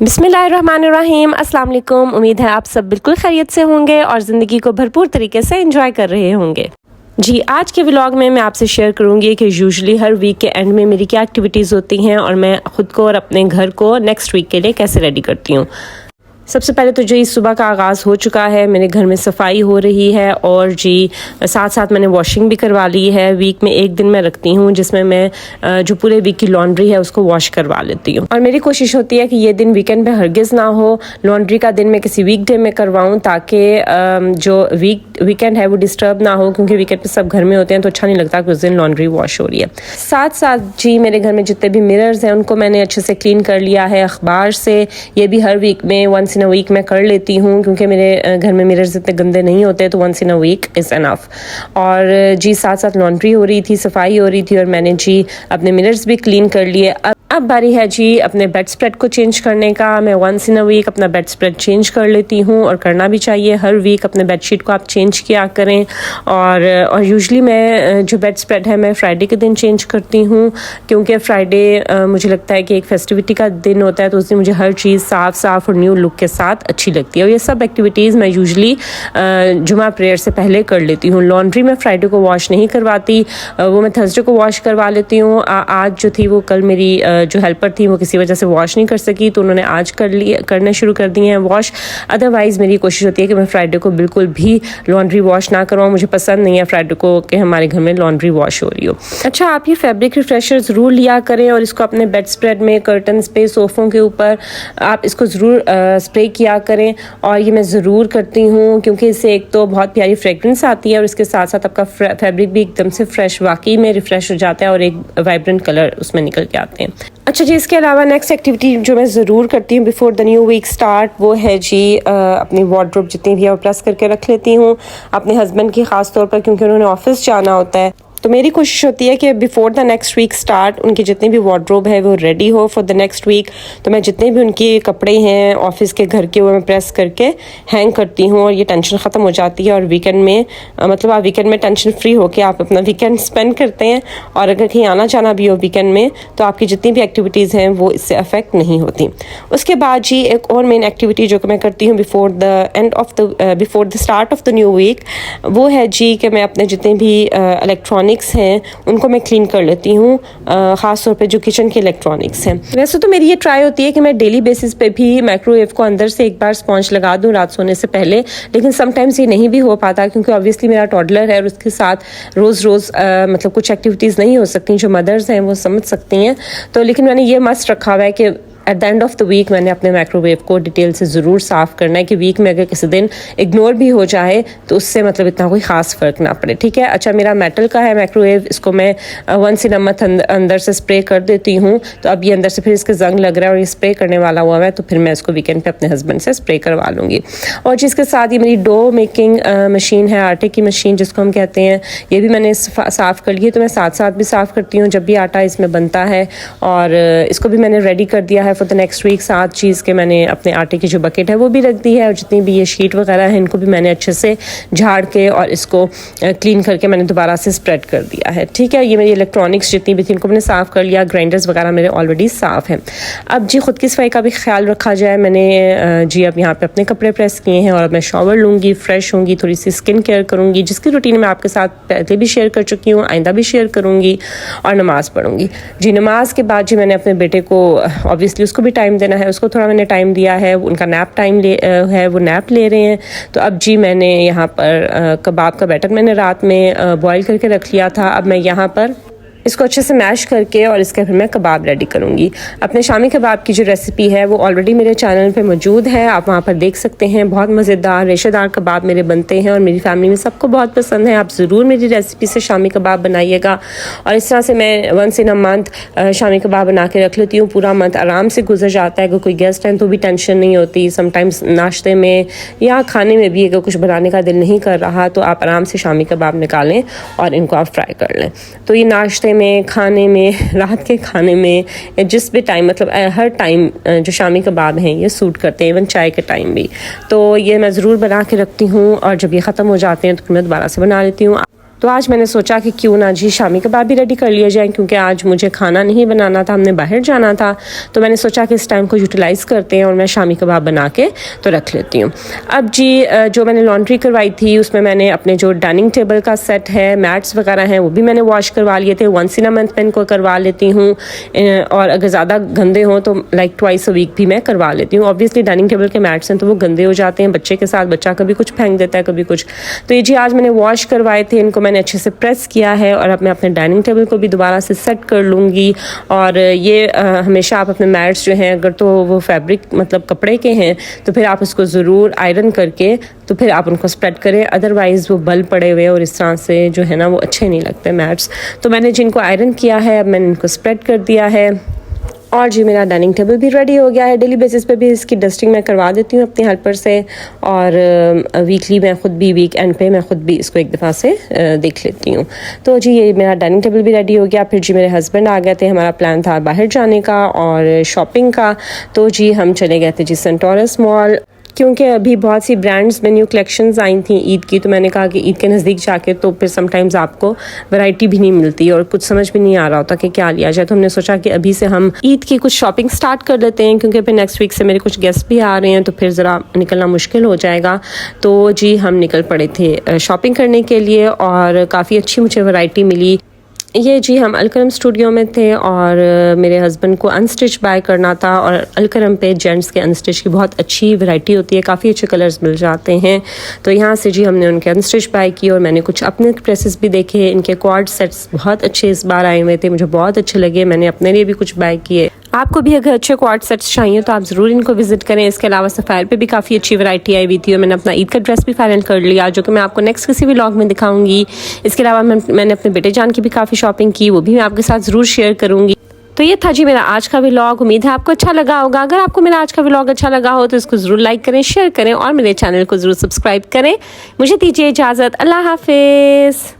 बिस्मिल्लाहिर्रहमानिर्रहीम, अस्सलाम वालेकुम। उम्मीद है आप सब बिल्कुल खैरियत से होंगे और ज़िंदगी को भरपूर तरीके से एंजॉय कर रहे होंगे। जी, आज के व्लॉग में मैं आपसे शेयर करूंगी कि यूजुअली हर वीक के एंड में मेरी क्या एक्टिविटीज़ होती हैं और मैं ख़ुद को और अपने घर को नेक्स्ट वीक के लिए कैसे रेडी करती हूँ। सबसे पहले तो जी सुबह का आगाज़ हो चुका है, मेरे घर में सफाई हो रही है और जी साथ साथ मैंने वॉशिंग भी करवा ली है। वीक में एक दिन मैं रखती हूँ जिसमें मैं जो पूरे वीक की लॉन्ड्री है उसको वॉश करवा लेती हूँ और मेरी कोशिश होती है कि ये दिन वीकेंड पे हरगिज़ ना हो। लॉन्ड्री का दिन मैं किसी वीकडे में करवाऊँ ताकि जो वीकेंड है वो डिस्टर्ब ना हो, क्योंकि वीकेंड पे सब घर में होते हैं तो अच्छा नहीं लगता कि उस दिन लॉन्ड्री वॉश हो रही है। साथ साथ जी मेरे घर में जितने भी मिरर्स हैं उनको मैंने अच्छे से क्लीन कर लिया है अखबार से। ये भी हर वीक में वंस इन अ वीक मैं कर लेती हूँ, क्योंकि मेरे घर में मिरर्स इतने गंदे नहीं होते, तो once in a week is enough. और जी साथ साथ लॉन्ड्री हो रही थी, सफाई हो रही थी और मैंने जी अपने मिरर्स भी क्लीन कर लिए। अब बारी है जी अपने बेड स्प्रेड को चेंज करने का। मैं वंस इन अ वीक अपना बेड स्प्रेड चेंज कर लेती हूँ और करना भी चाहिए। हर वीक अपने बेडशीट को आप चेंज किया करें। और यूजुअली मैं जो बेड स्प्रेड है मैं फ्राइडे के दिन चेंज करती हूँ, क्योंकि फ्राइडे मुझे लगता है कि एक फेस्टिविटी का दिन होता है, तो उस दिन मुझे हर चीज़ साफ़ और न्यू लुक के साथ अच्छी लगती है। और ये सब एक्टिविटीज़ मैं यूजुअली जुमा प्रेयर से पहले कर लेती हूँ। लॉन्ड्री मैं फ्राइडे को वॉश नहीं करवाती, वो मैं थर्सडे को वॉश करवा लेती हूँ। आज जो थी वो कल मेरी जो हेल्पर थी वो किसी वजह से वॉश नहीं कर सकी, तो उन्होंने आज करने शुरू कर दिए हैं वॉश। अदरवाइज़ मेरी कोशिश होती है कि मैं फ्राइडे को बिल्कुल भी लॉन्ड्री वॉश ना करवाऊँ। मुझे पसंद नहीं है फ्राइडे को कि हमारे घर में लॉन्ड्री वॉश हो रही हो। अच्छा, आप ये फैब्रिक रिफ्रेशर ज़रूर लिया करें और इसको अपने बेड स्प्रेड में, कर्टन्स पे, सोफ़ों के ऊपर आप इसको ज़रूर स्प्रे किया करें। और ये मैं ज़रूर करती हूँ क्योंकि इससे एक तो बहुत प्यारी फ्रेगरेंस आती है और इसके साथ साथ आपका फैब्रिक भी एकदम से फ्रेश वाकई में रिफ़्रेश हो जाता है और एक वाइब्रेंट कलर उसमें निकल के आते हैं। अच्छा जी, इसके अलावा नेक्स्ट एक्टिविटी जो मैं ज़रूर करती हूँ before the new week start, वो है जी अपनी वार्डरोब जितनी भी है वो प्रेस करके रख लेती हूँ अपने हस्बैंड की ख़ास तौर पर, क्योंकि उन्होंने ऑफिस जाना होता है। तो मेरी कोशिश होती है कि before the next week start उनकी जितनी भी वार्डरोब है वो रेडी हो फॉर द नेक्स्ट वीक। तो मैं जितने भी उनके कपड़े हैं ऑफिस के, घर के, वो मैं प्रेस करके हैंग करती हूँ और ये टेंशन ख़त्म हो जाती है। और वीकेंड में मतलब आप वीकेंड में टेंशन फ्री होकर आप अपना वीकेंड स्पेंड करते हैं। और अगर कहीं आना जाना भी हो वीकेंड में तो आपकी जितनी भी एक्टिविटीज़ हैं वो इससे अफेक्ट नहीं होती। उसके बाद जी एक और मेन एक्टिविटी जो कि मैं करती हूँ before the start of the new week, वो है जी कि मैं अपने जितने भी इलेक्ट्रॉनिक्स हैं उनको मैं क्लीन कर लेती हूँ, ख़ास तौर पे जो किचन के इलेक्ट्रॉनिक्स हैं। वैसे तो मेरी ये ट्राई होती है कि मैं डेली बेसिस पे भी माइक्रोवेव को अंदर से एक बार स्पॉन्ज लगा दूँ रात सोने से पहले, लेकिन समटाइम्स ये नहीं भी हो पाता क्योंकि ऑब्वियसली मेरा टॉडलर है और उसके साथ रोज़ मतलब कुछ एक्टिविटीज़ नहीं हो सकती जो मदर्स हैं वो समझ सकती हैं। तो लेकिन मैंने ये मस्ट रखा हुआ है कि at the end of the week मैंने अपने माइक्रोवेव को डिटेल से ज़रूर साफ़ करना है कि वीक में अगर किसी दिन इग्नोर भी हो जाए तो उससे मतलब इतना कोई ख़ास फ़र्क ना पड़े। ठीक है। अच्छा, मेरा मेटल का है माइक्रोवेव, इसको मैं वंस इन अ मंथ अंदर से स्प्रे कर देती हूँ। तो अब ये अंदर से फिर इसके जंग लग रहा है और ये स्प्रे करने वाला हुआ है, तो फिर मैं इसको वीकेंड पे अपने हस्बैंड से स्प्रे करवा लूँगी। और जिसके साथ ये मेरी डो मेकिंग मशीन है, आटे की मशीन जिसको हम कहते हैं, ये भी मैंने साफ़ कर ली है। तो मैं साथ साथ भी साफ़ करती हूँ जब भी आटा इसमें बनता है। और इसको भी मैंने रेडी कर दिया है फॉर द नेक्स्ट वीक। साथ चीज़ के मैंने अपने आटे की जो बकेट है वो भी रख दी है और जितनी भी ये शीट वगैरह है इनको भी मैंने अच्छे से झाड़ के और इसको क्लीन करके मैंने दोबारा से स्प्रेड कर दिया है। ठीक है। ये मेरी इलेक्ट्रॉनिक्स जितनी भी थी इनको मैंने साफ़ कर लिया, ग्राइंडर्स वगैरह मेरे ऑलरेडी साफ़ हैं। अब जी खुद की सफाई का भी ख्याल रखा जाए। मैंने जी अब यहाँ पे अपने कपड़े प्रेस किए हैं और अब मैं शॉवर लूँगी, फ्रेश होंगी, थोड़ी सी स्किन केयर करूँगी जिसकी रूटीन मैं आपके साथ पहले भी शेयर कर चुकी हूँ, आइंदा भी शेयर करूँगी, और नमाज़ पढ़ूँगी। जी नमाज के बाद जी मैंने अपने बेटे को ऑब्वियसली उसको भी टाइम देना है, उसको थोड़ा मैंने टाइम दिया है, उनका नैप टाइम है, वो नैप ले रहे हैं। तो अब जी मैंने यहाँ पर कबाब का बैटर मैंने रात में बॉईल करके रख लिया था। अब मैं यहाँ पर इसको अच्छे से मैश करके और इसके फिर मैं कबाब रेडी करूँगी। अपने शामी कबाब की जो रेसिपी है वो ऑलरेडी मेरे चैनल पे मौजूद है, आप वहाँ पर देख सकते हैं। बहुत मज़ेदार रेशेदार कबाब मेरे बनते हैं और मेरी फैमिली में सबको बहुत पसंद है। आप ज़रूर मेरी रेसिपी से शामी कबाब बनाइएगा। और इस तरह से मैं once in a month shami kebab बना के रख लेती हूँ। पूरा मंथ आराम से गुजर जाता है। अगर कोई गेस्ट हैं तो भी टेंशन नहीं होती। समटाइम्स नाश्ते में या खाने में भी अगर कुछ बनाने का दिल नहीं कर रहा तो आप आराम से शामी कबाब निकालें और इनको आप फ्राई कर लें। तो ये नाश्ते में, खाने में, रात के खाने में, जिस भी टाइम मतलब हर टाइम जो शामी कबाब हैं ये सूट करते हैं, इवन चाय के टाइम भी। तो ये मैं ज़रूर बना के रखती हूँ और जब ये ख़त्म हो जाते हैं तो मैं दोबारा से बना लेती हूँ। तो आज मैंने सोचा कि क्यों ना जी शामी कबाब भी रेडी कर लिया जाए, क्योंकि आज मुझे खाना नहीं बनाना था, हमने बाहर जाना था। तो मैंने सोचा कि इस टाइम को यूटिलाइज़ करते हैं और मैं शामी कबाब बना के तो रख लेती हूँ। अब जी जो मैंने लॉन्ड्री करवाई थी उसमें मैंने अपने जो डाइनिंग टेबल का सेट है, मैट्स वगैरह हैं, वो भी मैंने वॉश करवा लिए थे। वंस इन अ मंथ मैं इनको करवा लेती हूँ, और अगर ज़्यादा गंदे हों तो लाइक ट्वाइस अ वीक भी मैं करवा लेती हूँ। ऑब्वियसली डाइनिंग टेबल के मैट्स हैं तो वो गंदे हो जाते हैं बच्चे के साथ, बच्चा कभी कुछ फेंक देता है कभी कुछ। तो ये जी आज मैंने वॉश करवाए थे, इनको मैंने अच्छे से प्रेस किया है और अब मैं अपने डाइनिंग टेबल को भी दोबारा से सेट कर लूँगी। और ये हमेशा आप अपने मैट्स जो हैं, अगर तो वो फैब्रिक मतलब कपड़े के हैं तो फिर आप उसको ज़रूर आयरन करके तो फिर आप उनको स्प्रेड करें, अदरवाइज़ वो बल पड़े हुए और इस तरह से जो है ना वो अच्छे नहीं लगते मैट्स। तो मैंने जिनको आयरन किया है अब मैंने इनको स्प्रेड कर दिया है। और जी मेरा डाइनिंग टेबल भी रेडी हो गया है। डेली बेसिस पे भी इसकी डस्टिंग मैं करवा देती हूँ अपनी हेल्पर से, और वीकली मैं ख़ुद भी वीक एंड पे मैं ख़ुद भी इसको एक दफ़ा से देख लेती हूँ। तो जी ये मेरा डाइनिंग टेबल भी रेडी हो गया। फिर जी मेरे हस्बैंड आ गए थे, हमारा प्लान था बाहर जाने का और शॉपिंग का। तो जी हम चले गए थे जी सेंटोरस मॉल, क्योंकि अभी बहुत सी ब्रांड्स में न्यू कलेक्शंस आई थी ईद की। तो मैंने कहा कि ईद के नज़दीक जाके तो फिर समटाइम्स आपको वैरायटी भी नहीं मिलती और कुछ समझ भी नहीं आ रहा होता कि क्या लिया जाए। तो हमने सोचा कि अभी से हम ईद की कुछ शॉपिंग स्टार्ट कर लेते हैं, क्योंकि फिर नेक्स्ट वीक से मेरे कुछ गेस्ट भी आ रहे हैं तो फिर ज़रा निकलना मुश्किल हो जाएगा। तो जी हम निकल पड़े थे शॉपिंग करने के लिए और काफ़ी अच्छी मुझे वैरायटी मिली। ये जी हम अलकरम स्टूडियो में थे और मेरे हस्बैंड को अनस्टिच बाय करना था, और अलकरम पे जेंट्स के अनस्टिच की बहुत अच्छी वैरायटी होती है, काफ़ी अच्छे कलर्स मिल जाते हैं। तो यहाँ से जी हमने उनके अनस्टिच बाय की और मैंने कुछ अपने ड्रेसेस भी देखे। इनके क्वाड सेट्स बहुत अच्छे इस बार आए हुए थे, मुझे बहुत अच्छे लगे, मैंने अपने लिए भी कुछ बाय किए। आपको भी अगर अच्छे क्वाड सेट्स चाहिए तो आप ज़रूर इनको विजिट करें। इसके अलावा सफ़ायर पे भी काफ़ी अच्छी वैरायटी आई हुई थी और मैंने अपना ईद का ड्रेस भी फाइनल कर लिया, जो कि मैं आपको नेक्स्ट किसी भी व्लॉग में दिखाऊंगी। इसके अलावा मैंने अपने बेटे जान की भी काफ़ी शॉपिंग की, वो भी मैं आपके साथ ज़रूर शेयर करूँगी। तो ये था जी मेरा आज का व्लॉग। उम्मीद है आपको अच्छा लगा होगा। अगर आपको मेरा आज का व्लॉग अच्छा लगा हो तो इसको ज़रूर लाइक करें, शेयर करें और मेरे चैनल को ज़रूर सब्सक्राइब करें। मुझे दीजिए इजाज़त। अल्लाह हाफिज़।